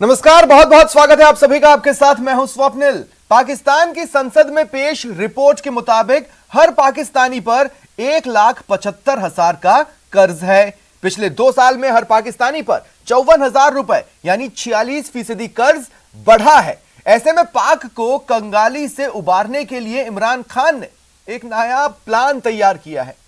नमस्कार, बहुत बहुत स्वागत है आप सभी का। आपके साथ मैं हूं स्वप्निल। पाकिस्तान की संसद में पेश रिपोर्ट के मुताबिक हर पाकिस्तानी पर 1,75,000 का कर्ज है। पिछले 2 साल में हर पाकिस्तानी पर 54,000 रुपए यानी 46% कर्ज बढ़ा है। ऐसे में पाक को कंगाली से उबारने के लिए इमरान खान ने एक नया प्लान तैयार किया है।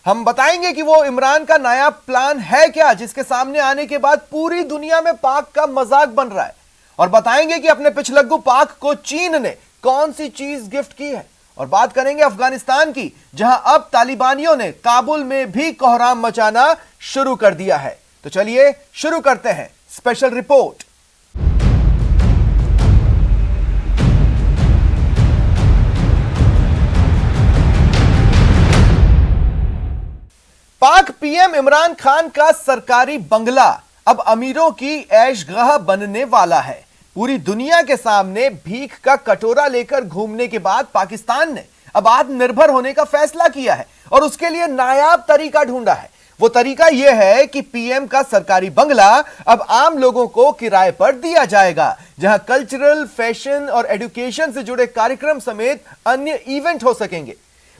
हम बताएंगे कि वो इमरान का नया प्लान है क्या, जिसके सामने आने के बाद पूरी दुनिया में पाक का मजाक बन रहा है, और बताएंगे कि अपने पिछलग्गू पाक को चीन ने कौन सी चीज गिफ्ट की है। और बात करेंगे अफगानिस्तान की, जहां अब तालिबानियों ने काबुल में भी कोहराम मचाना शुरू कर दिया है। तो चलिए शुरू करते हैं स्पेशल रिपोर्ट। पाक पीएम इमरान खान का सरकारी बंगला अब अमीरों की ऐशगाह बनने वाला है। पूरी दुनिया के सामने भीख का कटोरा लेकर घूमने के बाद पाकिस्तान ने अब आत्मनिर्भर होने का फैसला किया है और उसके लिए नायाब तरीका ढूंढा है। वो तरीका यह है कि पीएम का सरकारी बंगला अब आम लोगों को किराए पर दिया जाएगा, जहां कल्चरल, फैशन और एजुकेशन से जुड़े कार्यक्रम समेत अन्य इवेंट हो सकेंगे।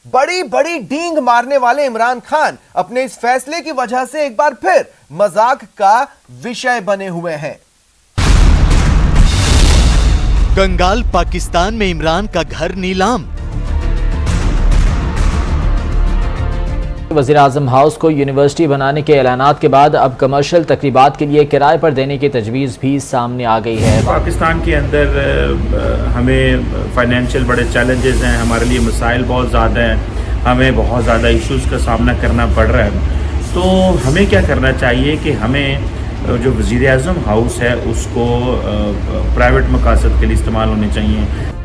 बड़ी बड़ी डींग मारने वाले इमरान खान अपने इस फैसले की वजह से एक बार फिर मजाक का विषय बने हुए हैं। कंगाल पाकिस्तान में इमरान का घर नीलाम। वज़ीर-ए-आज़म हाउस को यूनिवर्सिटी बनाने के ऐलानात के बाद अब कमर्शियल तकरीबात के लिए किराए पर देने की तजवीज़ भी सामने आ गई है। पाकिस्तान के अंदर हमें फाइनेंशियल बड़े चैलेंजेस हैं, हमारे लिए मसाइल बहुत ज़्यादा हैं, हमें बहुत ज़्यादा इश्यूज़ का सामना करना पड़ रहा है। तो हमें क्या करना चाहिए कि हमें जो वज़ीर-ए-आज़म हाउस है उसको प्राइवेट मकासद के लिए इस्तेमाल होने चाहिए।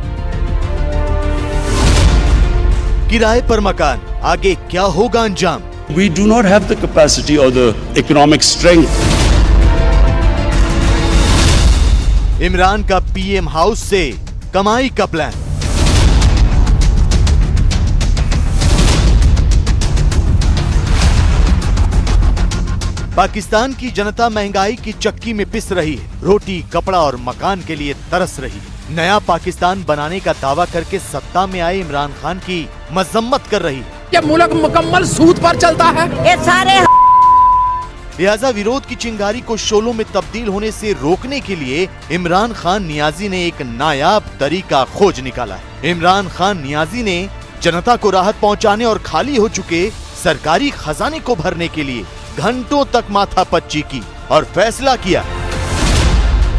किराए पर मकान, आगे क्या होगा अंजाम? We do not have the capacity or the economic strength. Imran का पीएम हाउस से कमाई का प्लान। पाकिस्तान की जनता महंगाई की चक्की में पिस रही है, रोटी, कपड़ा और मकान के लिए तरस रही है। नया पाकिस्तान बनाने का दावा करके सत्ता में आए इमरान खान की मजम्मत कर रही है। ये मुल्क मुकम्मल सूद पर चलता है। ये सारे लिहाजा विरोध की चिंगारी को शोलों में तब्दील होने से रोकने के लिए इमरान खान नियाजी ने एक नायाब तरीका खोज निकाला है। इमरान खान नियाजी ने जनता को राहत पहुंचाने और खाली हो चुके सरकारी खजाने को भरने के लिए घंटों तक माथापच्ची की और फैसला किया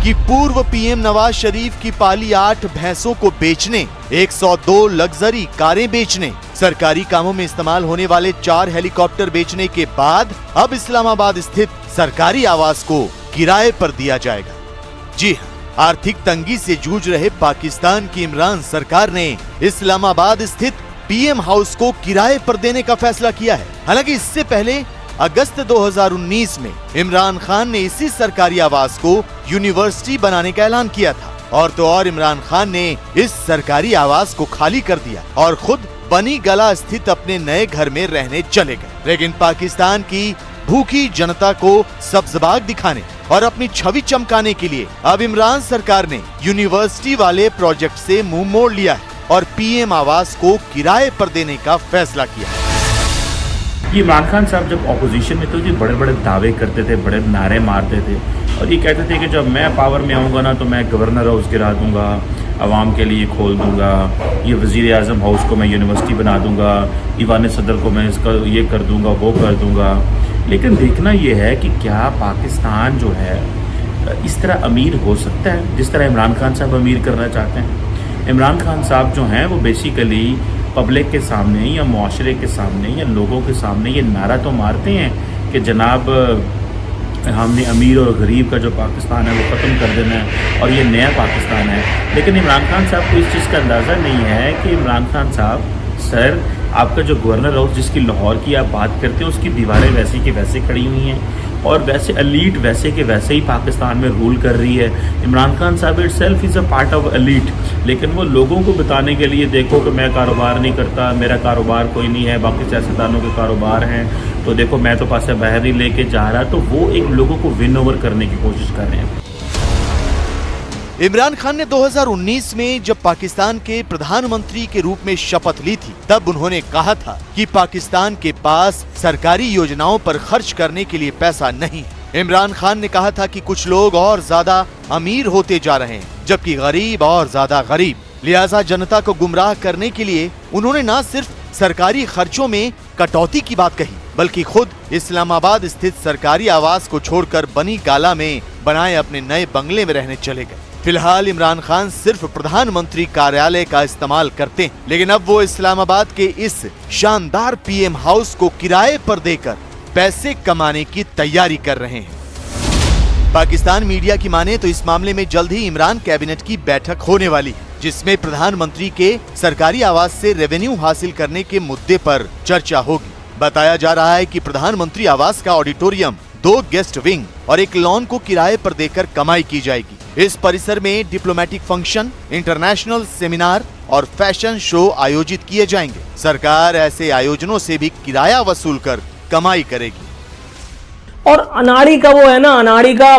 कि पूर्व पीएम नवाज शरीफ की पाली 8 भैंसों को बेचने, 102 लग्जरी कारें बेचने, सरकारी कामों में इस्तेमाल होने वाले 4 हेलीकॉप्टर बेचने के बाद अब इस्लामाबाद स्थित सरकारी आवास को किराए पर दिया जाएगा। जी हाँ, आर्थिक तंगी से जूझ रहे पाकिस्तान की इमरान सरकार ने इस्लामाबाद स्थित पीएम हाउस को किराए पर देने का फैसला किया है। हालांकि इससे पहले अगस्त 2019 में इमरान खान ने इसी सरकारी आवास को यूनिवर्सिटी बनाने का ऐलान किया था, और तो और इमरान खान ने इस सरकारी आवास को खाली कर दिया और खुद बनी गला स्थित अपने नए घर में रहने चले गए। लेकिन पाकिस्तान की भूखी जनता को सब्ज़बाग दिखाने और अपनी छवि चमकाने के लिए अब इमरान सरकार ने यूनिवर्सिटी वाले प्रोजेक्ट से मुंह मोड़ लिया है और पीएम आवास को किराए पर देने का फैसला किया है। ये इमरान खान साहब जब ऑपोजिशन में तो ये बड़े बड़े दावे करते थे, बड़े नारे मारते थे और ये कहते थे कि जब मैं पावर में आऊँगा ना तो मैं गवर्नर हाउस गिरा दूंगा, आवाम के लिए खोल दूंगा, ये वज़ीर-ए-आज़म हाउस को मैं यूनिवर्सिटी बना दूंगा, ईवान सदर को मैं इसका ये कर दूंगा, वो कर दूंगा। लेकिन देखना ये है कि क्या पाकिस्तान जो है इस तरह अमीर हो सकता है जिस तरह इमरान खान साहब अमीर करना चाहते हैं। इमरान खान साहब जो हैं वो बेसिकली पब्लिक के सामने या मुआशरे के सामने या लोगों के सामने ये नारा तो मारते हैं कि जनाब हमने अमीर और गरीब का जो पाकिस्तान है वो ख़त्म कर देना है और ये नया पाकिस्तान है। लेकिन इमरान खान साहब को इस चीज़ का अंदाज़ा नहीं है कि इमरान खान साहब, सर आपका जो गवर्नर हाउस जिसकी लाहौर की आप बात करते हैं उसकी दीवारें वैसी की वैसे खड़ी हुई हैं और वैसे एलीट वैसे के वैसे ही पाकिस्तान में रूल कर रही है। इमरान खान साहब it self is a part of elite, लेकिन वो लोगों को बताने के लिए देखो कि मैं कारोबार नहीं करता, मेरा कारोबार कोई नहीं है, बाकी सियासतदानों के कारोबार हैं, तो देखो मैं तो पासे बाहर नहीं लेके जा रहा, तो वो एक लोगों को विन ओवर करने की कोशिश कर रहे हैं। इमरान खान ने 2019 में जब पाकिस्तान के प्रधानमंत्री के रूप में शपथ ली थी, तब उन्होंने कहा था कि पाकिस्तान के पास सरकारी योजनाओं पर खर्च करने के लिए पैसा नहीं है। इमरान खान ने कहा था कि कुछ लोग और ज्यादा अमीर होते जा रहे हैं, जबकि गरीब और ज्यादा गरीब। लिहाजा जनता को गुमराह करने के लिए उन्होंने न सिर्फ सरकारी खर्चों में कटौती की बात कही, बल्कि खुद इस्लामाबाद स्थित सरकारी आवास को छोड़कर बनी गाला में बनाए अपने नए बंगले में रहने चले गए। फिलहाल इमरान खान सिर्फ प्रधानमंत्री कार्यालय का इस्तेमाल करते हैं, लेकिन अब वो इस्लामाबाद के इस शानदार पीएम हाउस को किराए पर देकर पैसे कमाने की तैयारी कर रहे हैं। पाकिस्तान मीडिया की माने तो इस मामले में जल्द ही इमरान कैबिनेट की बैठक होने वाली है, जिसमें प्रधानमंत्री के सरकारी आवास से रेवेन्यू हासिल करने के मुद्दे पर चर्चा होगी। बताया जा रहा है कि प्रधानमंत्री आवास का ऑडिटोरियम, 2 गेस्ट विंग और एक लॉन को किराए पर देकर कमाई की जाएगी। इस परिसर में डिप्लोमेटिक फंक्शन, इंटरनेशनल सेमिनार और फैशन शो आयोजित किए जाएंगे। सरकार ऐसे आयोजनों से भी किराया वसूल कर कमाई करेगी। और अनाड़ी का वो है ना, अनाड़ी का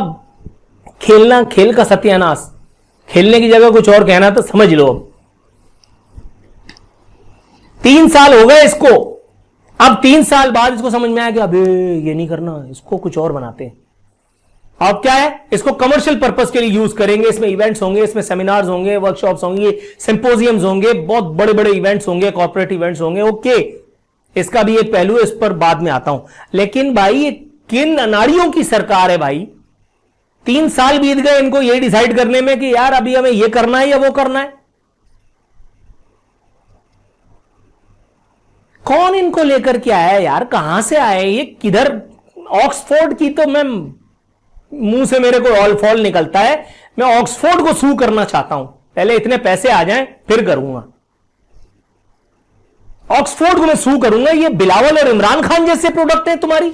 खेलना, खेल का सत्यानाश, खेलने की जगह कुछ और कहना तो समझ लो। अब 3 साल हो गए इसको, अब 3 साल बाद इसको समझ में आया कि अबे ये नहीं करना, इसको कुछ और बनाते हैं। अब क्या है, इसको कमर्शियल पर्पस के लिए यूज करेंगे। इसमें इवेंट्स होंगे, इसमें सेमिनार्स होंगे, वर्कशॉप्स होंगे, सिंपोजियम्स होंगे, बहुत बड़े बड़े इवेंट्स होंगे, कॉर्पोरेट इवेंट्स होंगे। ओके, इसका भी एक पहलू है, इस पर बाद में आता हूं। लेकिन भाई किन अनाड़ियों की सरकार है भाई? 3 साल बीत गए इनको ये डिसाइड करने में कि यार अभी हमें ये करना है या वो करना है। कौन इनको लेकर के आया यार? कहां से आए ये? किधर? ऑक्सफोर्ड की तो मैं मुंह से मेरे को ऑल फॉल निकलता है। मैं ऑक्सफोर्ड को सू करना चाहता हूं, पहले इतने पैसे आ जाएं फिर करूंगा। ऑक्सफोर्ड को मैं सू करूंगा। ये बिलावल और इमरान खान जैसे प्रोडक्ट हैं तुम्हारी।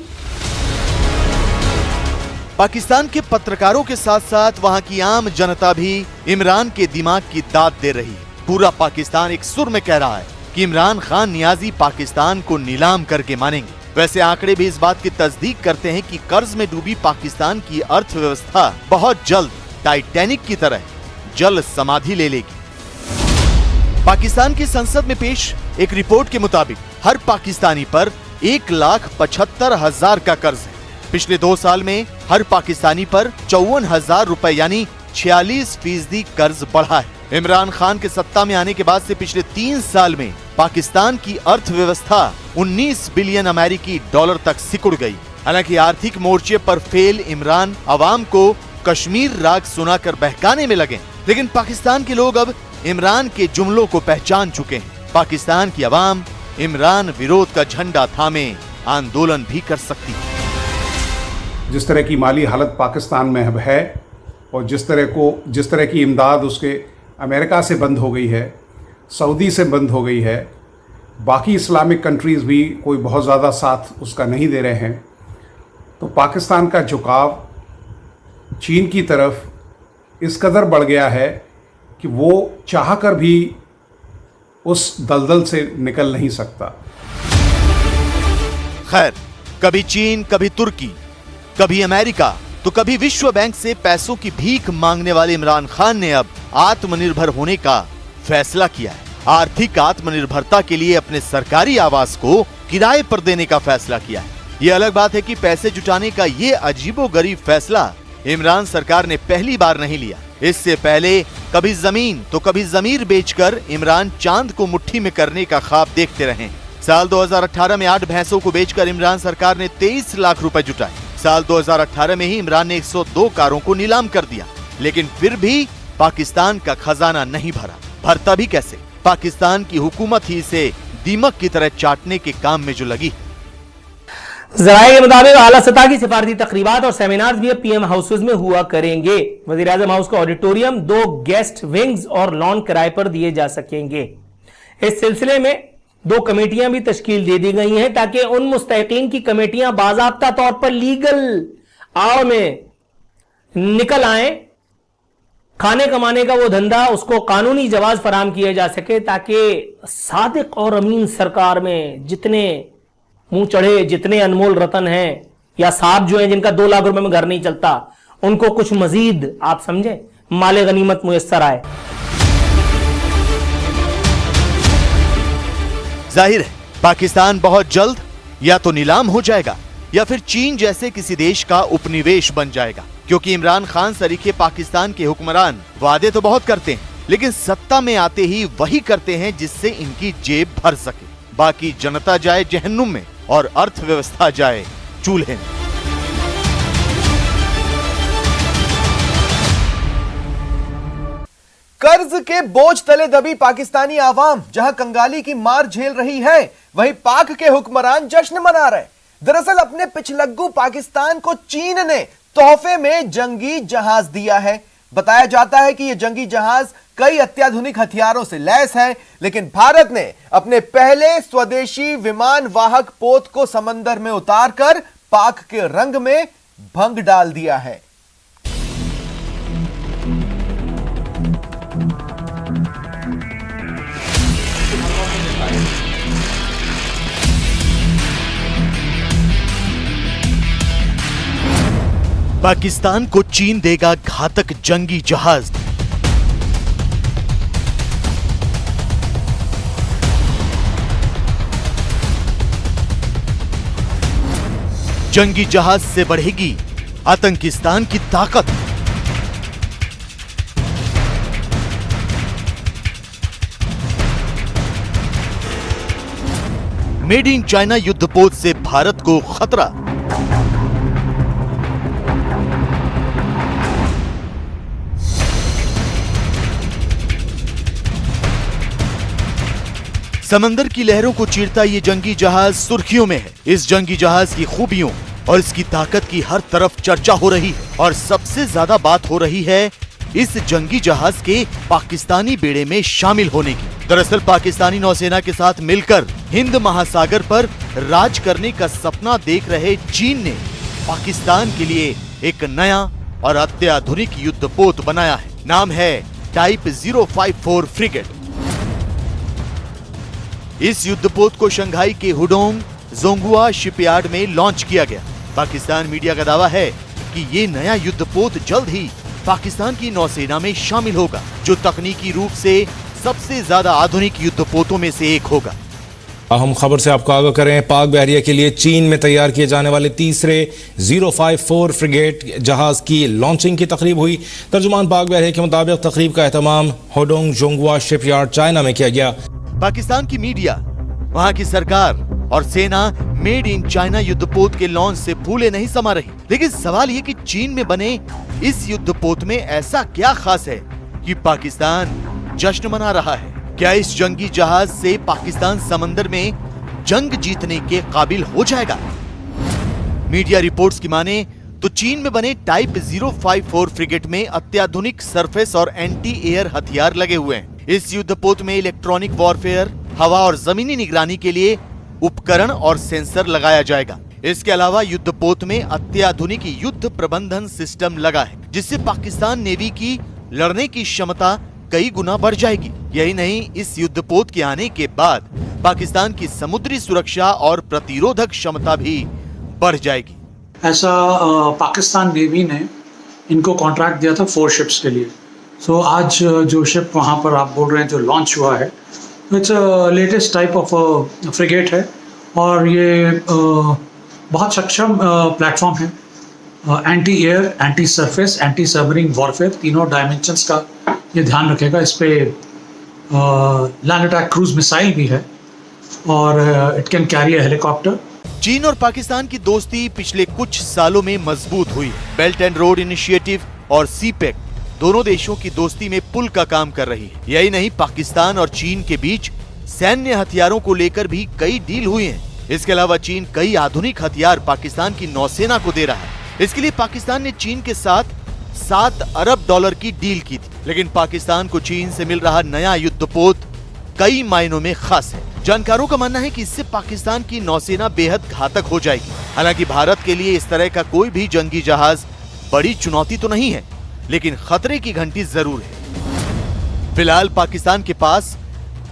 पाकिस्तान के पत्रकारों के साथ साथ वहां की आम जनता भी इमरान के दिमाग की दाद दे रही है। पूरा पाकिस्तान एक सुर में कह रहा है कि इमरान खान नियाजी पाकिस्तान को नीलाम करके मानेंगे। वैसे आंकड़े भी इस बात की तस्दीक करते हैं कि कर्ज में डूबी पाकिस्तान की अर्थव्यवस्था बहुत जल्द टाइटैनिक की तरह जल समाधि ले लेगी। पाकिस्तान की संसद में पेश एक रिपोर्ट के मुताबिक हर पाकिस्तानी पर 1,75,000 का कर्ज है। पिछले 2 साल में हर पाकिस्तानी पर 54,000 रुपए यानी 46% कर्ज बढ़ा है। इमरान खान के सत्ता में आने के बाद से पिछले 3 साल में पाकिस्तान की अर्थव्यवस्था 19 बिलियन अमेरिकी डॉलर तक सिकुड़ गई। हालांकि आर्थिक मोर्चे पर फेल इमरान अवाम को कश्मीर राग सुनाकर बहकाने में लगे, लेकिन पाकिस्तान के लोग अब इमरान के जुमलों को पहचान चुके हैं। पाकिस्तान की अवाम इमरान विरोध का झंडा थामे आंदोलन भी कर सकती है। जिस तरह की माली हालत पाकिस्तान में अब है और जिस तरह की इमदाद उसके अमेरिका से बंद हो गई है, सऊदी से बंद हो गई है, बाकी इस्लामिक कंट्रीज़ भी कोई बहुत ज़्यादा साथ उसका नहीं दे रहे हैं, तो पाकिस्तान का झुकाव चीन की तरफ इस कदर बढ़ गया है कि वो चाहकर भी उस दलदल से निकल नहीं सकता। खैर, कभी चीन, कभी तुर्की, कभी अमेरिका तो कभी विश्व बैंक से पैसों की भीख मांगने वाले इमरान खान ने अब आत्मनिर्भर होने का फैसला किया है। आर्थिक आत्मनिर्भरता के लिए अपने सरकारी आवास को किराए पर देने का फैसला किया है। ये अलग बात है कि पैसे जुटाने का ये अजीबोगरीब फैसला इमरान सरकार ने पहली बार नहीं लिया। इससे पहले कभी जमीन तो कभी जमीर बेचकर इमरान चांद को मुट्ठी में करने का ख्वाब देखते रहे। साल 2018 में 8 भैंसों को बेचकर इमरान सरकार ने 23 लाख रुपए जुटाए। साल 2018 में ही इमरान ने 102 कारों को नीलाम कर दिया, लेकिन फिर भी पाकिस्तान का खजाना नहीं भरा। भरता भी कैसे? पाकिस्तान की हुकूमत ही इसे दीमक की तरह चाटने के काम में जो लगी। ज़राए के मुताबिक आला सतह की सिफारती तकरीबात और सेमिनार्स भी पीएम हाउसेज में हुआ करेंगे। वज़ीर आज़म हाउस का ऑडिटोरियम, 2 गेस्ट विंग्स और लॉन किराए पर दिए जा सकेंगे। इस सिलसिले में 2 कमेटियां भी तश्कील दे दी गई हैं ताकि उन मुस्तहिकीन की कमेटियां बाज़ाब्ता तौर पर लीगल आड़ में निकल आए। खाने कमाने का वो धंधा, उसको कानूनी जवाज फराम किया जा सके ताकि सादिक और अमीन सरकार में जितने मुंह चढ़े, जितने अनमोल रतन हैं या साहब जो हैं जिनका 2 लाख रुपए में घर नहीं चलता, उनको कुछ मजीद आप समझें माले गनीमत मुयस्सर आए। जाहिर है पाकिस्तान बहुत जल्द या तो नीलाम हो जाएगा या फिर चीन जैसे किसी देश का उपनिवेश बन जाएगा, क्योंकि इमरान खान सरीखे पाकिस्तान के हुक्मरान वादे तो बहुत करते हैं, लेकिन सत्ता में आते ही वही करते हैं जिससे इनकी जेब भर सके। बाकी जनता जाए जहन्नुम में और अर्थव्यवस्था जाए चूल्हे में। कर्ज के बोझ तले दबी पाकिस्तानी आवाम जहां कंगाली की मार झेल रही है, वहीं पाक के हुक्मरान जश्न मना रहे। दरअसल अपने पिछलग्गू पाकिस्तान को चीन ने तोहफे में जंगी जहाज दिया है। बताया जाता है कि यह जंगी जहाज कई अत्याधुनिक हथियारों से लैस है, लेकिन भारत ने अपने पहले स्वदेशी विमान वाहक पोत को समंदर में उतारकर पाक के रंग में भंग डाल दिया है। पाकिस्तान को चीन देगा घातक जंगी जहाज। जंगी जहाज से बढ़ेगी आतंकिस्तान की ताकत। मेड इन चाइना युद्धपोत से भारत को खतरा। समंदर की लहरों को चीरता ये जंगी जहाज सुर्खियों में है। इस जंगी जहाज की खूबियों और इसकी ताकत की हर तरफ चर्चा हो रही है और सबसे ज्यादा बात हो रही है इस जंगी जहाज के पाकिस्तानी बेड़े में शामिल होने की। दरअसल पाकिस्तानी नौसेना के साथ मिलकर हिंद महासागर पर राज करने का सपना देख रहे चीन ने पाकिस्तान के लिए एक नया और अत्याधुनिक युद्धपोत बनाया है। नाम है टाइप 054 फ्रिगेट। इस युद्धपोत को शंघाई के हुडोंग जोंगुआ शिपयार्ड में लॉन्च किया गया। पाकिस्तान मीडिया का दावा है कि ये नया युद्धपोत जल्द ही पाकिस्तान की नौसेना में शामिल होगा, जो तकनीकी रूप से सबसे ज्यादा आधुनिक युद्धपोतों में से एक होगा। हम खबर से आपको आगाह करें, पाक बहरिया के लिए चीन में तैयार किए जाने वाले तीसरे 054 फ्रिगेट जहाज की लॉन्चिंग की तकरीब हुई। तर्जुमान पाक बहरिया के मुताबिक तकरीब का एहतमाम हुडोंग जोंगुआ शिपयार्ड चाइना में किया गया। पाकिस्तान की मीडिया, वहां की सरकार और सेना मेड इन चाइना युद्धपोत के लॉन्च से फूले नहीं समा रही। लेकिन सवाल ये कि चीन में बने इस युद्धपोत में ऐसा क्या खास है कि पाकिस्तान जश्न मना रहा है? क्या इस जंगी जहाज से पाकिस्तान समंदर में जंग जीतने के काबिल हो जाएगा? मीडिया रिपोर्ट्स की माने तो चीन में बने टाइप 054 फ्रिगेट में अत्याधुनिक सरफेस और एंटी एयर हथियार लगे हुए हैं। इस युद्धपोत में इलेक्ट्रॉनिक वॉरफेयर, हवा और जमीनी निगरानी के लिए उपकरण और सेंसर लगाया जाएगा। इसके अलावा युद्धपोत में अत्याधुनिक युद्ध प्रबंधन सिस्टम लगा है, जिससे पाकिस्तान नेवी की लड़ने की क्षमता कई गुना बढ़ जाएगी। यही नहीं, इस युद्धपोत के आने के बाद पाकिस्तान की समुद्री सुरक्षा और प्रतिरोधक क्षमता भी बढ़ जाएगी। ऐसा पाकिस्तान नेवी ने इनको कॉन्ट्रैक्ट दिया था 4 शिप्स के लिए। सो आज जो शिप वहाँ पर आप बोल रहे हैं जो लॉन्च हुआ है, it's latest type of frigate है और ये बहुत सक्षम प्लेटफॉर्म है। Anti air, anti surface, anti submarine warfare तीनों डायमेंशंस का ये ध्यान रखेगा। इस पे लैंड अटैक क्रूज मिसाइल भी है और it can carry a helicopter. चीन और पाकिस्तान की दोस्ती पिछले कुछ सालों में मजबूत हुई। बेल्ट एंड रोड इनिशिएटिव और सीपेक दोनों देशों की दोस्ती में पुल का काम कर रही है। यही नहीं, पाकिस्तान और चीन के बीच सैन्य हथियारों को लेकर भी कई डील हुई हैं। इसके अलावा चीन कई आधुनिक हथियार पाकिस्तान की नौसेना को दे रहा है। इसके लिए पाकिस्तान ने चीन के साथ $7 अरब की डील की थी। लेकिन पाकिस्तान को चीन से मिल रहा नया युद्धपोत कई मायनों में खास है। जानकारों का मानना है कि इससे पाकिस्तान की नौसेना बेहद घातक हो जाएगी। हालांकि भारत के लिए इस तरह का कोई भी जंगी जहाज बड़ी चुनौती तो नहीं है, लेकिन खतरे की घंटी जरूर है। फिलहाल पाकिस्तान के पास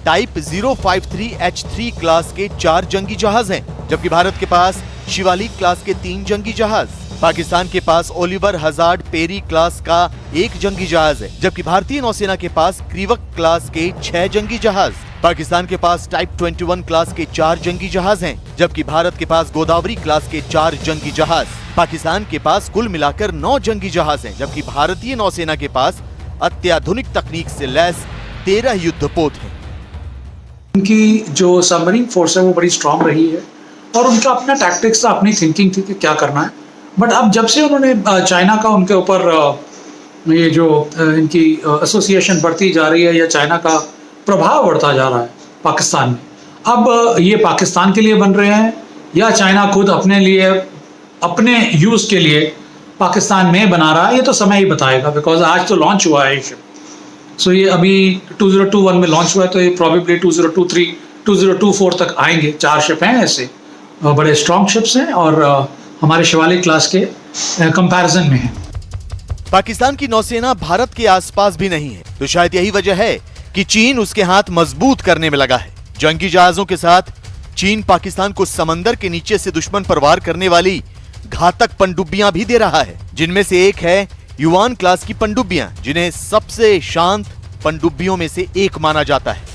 टाइप 053H3 क्लास के 4 जंगी जहाज हैं, जबकि भारत के पास शिवालिक क्लास के 3 जंगी जहाज। पाकिस्तान के पास ओलिवर हजार्ड पेरी क्लास का एक जंगी जहाज है, जबकि भारतीय नौसेना के पास क्रीवक क्लास के 6 जंगी जहाज। पाकिस्तान के पास टाइप 21 क्लास के 4 जंगी जहाज हैं, जबकि भारत के पास गोदावरी क्लास के 4 जंगी जहाज। पाकिस्तान के पास कुल मिलाकर 9 जंगी जहाज हैं, जबकि भारतीय नौसेना के पास अत्याधुनिक तकनीक से लैस 13 युद्धपोत हैं। उनकी जो सबमरीन फोर्स है वो बड़ी स्ट्रांग रही है और उनका अपना टैक्टिक्स था, अपनी थिंकिंग थी कि क्या करना है। बट अब जब से उन्होंने चाइना का उनके ऊपर ये जो इनकी एसोसिएशन बढ़ती जा रही है या चाइना का प्रभाव बढ़ता जा रहा है पाकिस्तान में, अब ये पाकिस्तान के लिए बन रहे हैं या चाइना खुद अपने लिए अपने यूज़ के लिए पाकिस्तान में बना रहा है, ये तो समय ही बताएगा। बिकॉज आज तो लॉन्च हुआ है ये शिप, सो ये अभी 2021 में लॉन्च हुआ है, तो ये प्रॉबेबली 2023 2024 तक आएंगे। 4 शिप हैं ऐसे, बड़े स्ट्रॉन्ग शिप्स हैं और हमारे शिवालिक क्लास के कंपैरिजन में है। पाकिस्तान की नौसेना भारत के आसपास भी नहीं है, तो शायद यही वजह है कि चीन उसके हाथ मजबूत करने में लगा है। जंगी जहाजों के साथ चीन पाकिस्तान को समंदर के नीचे से दुश्मन पर वार करने वाली घातक पनडुब्बियां भी दे रहा है, जिनमें से एक है युवान क्लास की पनडुब्बियां, जिन्हें सबसे शांत पनडुब्बियों में से एक माना जाता है।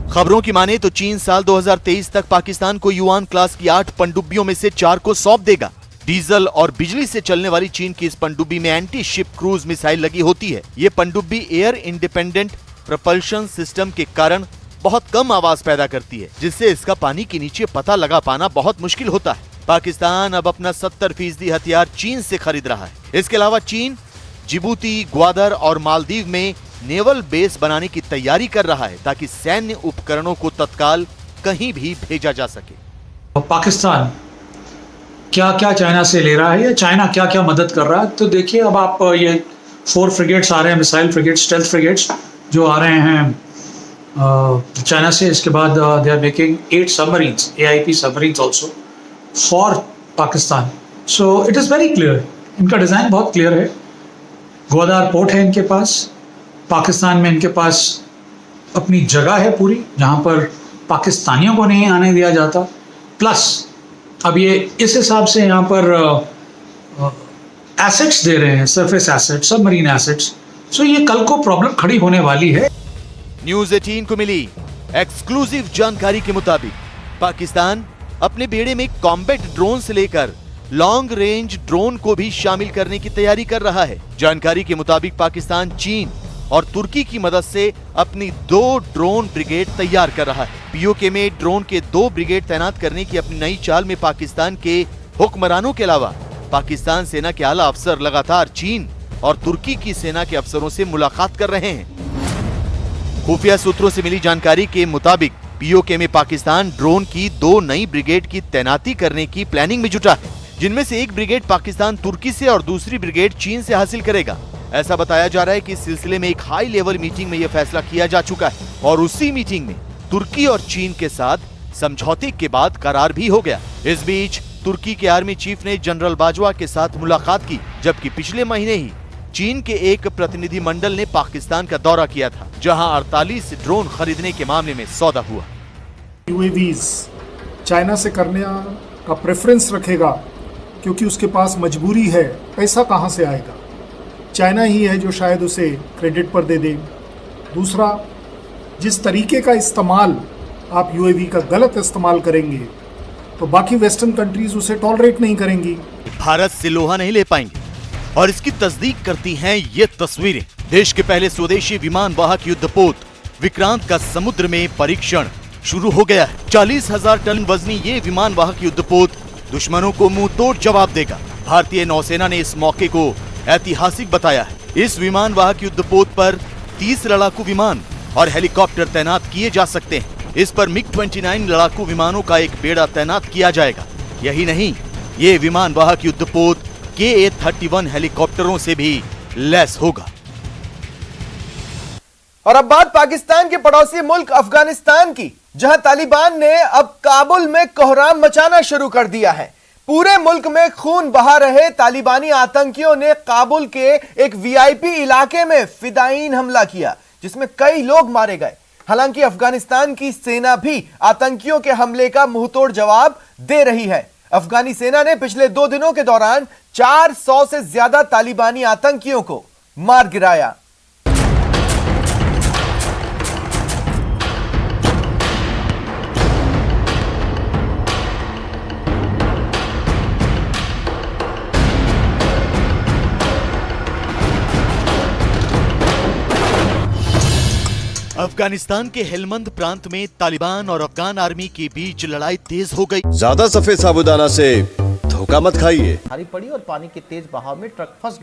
खबरों की माने तो चीन साल 2023 तक पाकिस्तान को युवान क्लास की 8 पनडुब्बियों में से 4 को सौंप देगा। डीजल और बिजली से चलने वाली चीन की इस पनडुब्बी में एंटी शिप क्रूज मिसाइल लगी होती है। ये पनडुब्बी एयर इंडिपेंडेंट प्रपल्शन सिस्टम के कारण बहुत कम आवाज पैदा करती है, जिससे इसका पानी के नीचे पता लगा पाना बहुत मुश्किल होता है। पाकिस्तान अब अपना 70% हथियार चीन से खरीद रहा है। इसके अलावा चीन जिबूती, ग्वादर और मालदीव में नेवल बेस बनाने की तैयारी कर रहा है, ताकि सैन्य उपकरणों को तत्काल कहीं भी भेजा जा सके। पाकिस्तान क्या क्या चाइना से ले रहा है या चाइना क्या क्या मदद कर रहा है, तो देखिए अब आप ये 4 फ्रिगेट्स आ रहे हैं, मिसाइल फ्रिगेट्स, स्टेल्थ फ्रिगेट्स जो आ रहे हैं चाइना से। इसके बाद they are making 8 submarines, AIP submarines also for Pakistan. So it is very clear, इनका डिज़ाइन बहुत क्लियर है। ग्वादर पोर्ट है इनके पास, पाकिस्तान में इनके पास अपनी जगह है पूरी, जहाँ पर पाकिस्तानियों को नहीं आने दिया जाता। प्लस अब ये इस हिसाब से यहाँ पर एसेट्स दे रहे हैं, सरफेस एसेट्स, सबमरीन एसेट्स। सो ये कल को प्रॉब्लम खड़ी होने वाली है। न्यूज़ 18 को मिली एक्सक्लूसिव जानकारी के मुताबिक पाकिस्तान अपने बेड़े में कॉम्बैट ड्रोन से लेकर लॉन्ग रेंज ड्रोन को भी शामिल करने की तैयारी कर रहा है। जानकारी के मुताबिक पाकिस्तान चीन और तुर्की की मदद से अपनी 2 ड्रोन ब्रिगेड तैयार कर रहा है। POK में ड्रोन के 2 ब्रिगेड तैनात करने की अपनी नई चाल में पाकिस्तान के हुक्मरानों के अलावा पाकिस्तान सेना के आला अफसर लगातार चीन और तुर्की की सेना के अफसरों से मुलाकात कर रहे हैं। खुफिया सूत्रों से मिली जानकारी के मुताबिक POK में पाकिस्तान ड्रोन की 2 नई ब्रिगेड की तैनाती करने की प्लानिंग में जुटा है, जिनमें से एक ब्रिगेड पाकिस्तान तुर्की से और दूसरी ब्रिगेड चीन से हासिल करेगा। ऐसा बताया जा रहा है कि इस सिलसिले में एक हाई लेवल मीटिंग में यह फैसला किया जा चुका है और उसी मीटिंग में तुर्की और चीन के साथ समझौते के बाद करार भी हो गया। इस बीच तुर्की के आर्मी चीफ ने जनरल बाजवा के साथ मुलाकात की, जबकि पिछले महीने ही चीन के एक प्रतिनिधि मंडल ने पाकिस्तान का दौरा किया था, जहां 48 ड्रोन खरीदने के मामले में सौदा हुआ। UAVs चाइना से करने का प्रेफरेंस रखेगा, क्योंकि उसके पास मजबूरी है, पैसा कहाँ से आएगा। चाइना ही है जो शायद उसे क्रेडिट पर दे दे। दूसरा, जिस तरीके का इस्तेमाल आप UAV का गलत इस्तेमाल करेंगे तो बाकी वेस्टर्न कंट्रीज उसे टॉलरेट नहीं करेंगी। भारत से लोहा नहीं ले पाएंगे, और इसकी तस्दीक करती हैं ये तस्वीरें। देश के पहले स्वदेशी विमान वाहक युद्धपोत विक्रांत का समुद्र में परीक्षण शुरू हो गया है। 40,000 टन वजनी ये विमान वाहक युद्धपोत दुश्मनों को मुंह तोड़ जवाब देगा। भारतीय नौसेना ने इस मौके को ऐतिहासिक बताया है। इस विमान वाहक युद्धपोत पर 30 लड़ाकू विमान और हेलीकॉप्टर तैनात किए जा सकते हैं। इस पर MiG-29 लड़ाकू विमानों का एक बेड़ा तैनात किया जाएगा। यही नहीं, ये विमान वाहक युद्धपोत KA-31 हेलीकॉप्टरों से भी लैस होगा। और अब बात पाकिस्तान के पड़ोसी मुल्क अफगानिस्तान की, जहां तालिबान ने अब काबुल में कोहराम मचाना शुरू कर दिया है। पूरे मुल्क में खून बहा रहे तालिबानी आतंकियों ने काबुल के एक VIP इलाके में फिदायीन हमला किया, जिसमें कई लोग मारे गए। हालांकि अफगानिस्तान की सेना भी आतंकियों के हमले का मुंहतोड़ जवाब दे रही है। अफगानी सेना ने पिछले 2 दिनों के दौरान 400 से ज्यादा तालिबानी आतंकियों को मार गिराया। अफगानिस्तान के हेलमंद प्रांत में तालिबान और अफगान आर्मी के बीच लड़ाई तेज हो गई। ज्यादा सफेद साबुदाना से धोखा मत खाइए। भारी पड़ी और पानी के तेज बहाव में ट्रक फंस